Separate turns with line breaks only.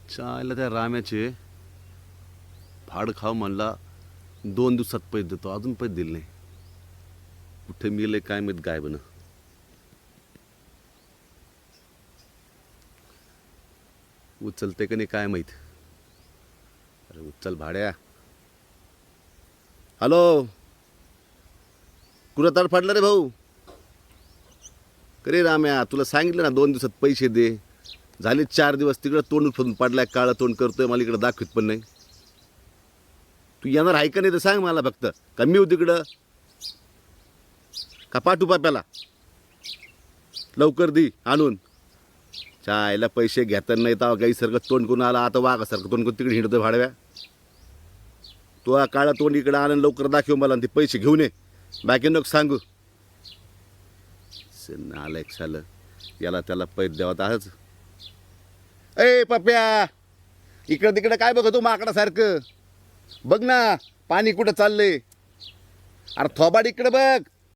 चायला त्या राम्याचे फाड खाव म्हणला 2 दिवसात पैसे देतो, अजून पैसे दिले नाही. कुठे मिले काय माहीत गायबन. उचलते का नाही काय माहीत. अरे उचल भाड्या. हॅलो, कुठं ताड फाडलं रे भाऊ? करे राम्या, तुला सांगितलं ना 2 दिवसात पैसे दे. झाले 4 दिवस तिकडं तोंड फुटून पडलाय, काळं तोंड करतोय, मला इकडं दाखवत पण नाही. तू येणार आहे का नाही तर सांग मला फक्त. का मी तिकडं का पाठू पाप्याला? लवकर दे आणून. चायला पैसे घेताना नाही तर गाईसारखं तोंड करून आला, आता वाघासारखं तोंड करून तिकडे हिंडतोय भाडव्या. तो काळा तोंड इकडं आण, लवकर दाखव मला आणि ते पैसे घेऊन ये. बाकी नको सांगू. नालायक झालं, याला त्याला पैसे द्यावात आहेच. ए पप्या, इकडं तिकडं काय बघतो माकडासारखं? बघ ना पाणी कुठं चाललंय. अरे थोबाड इकडं बघ.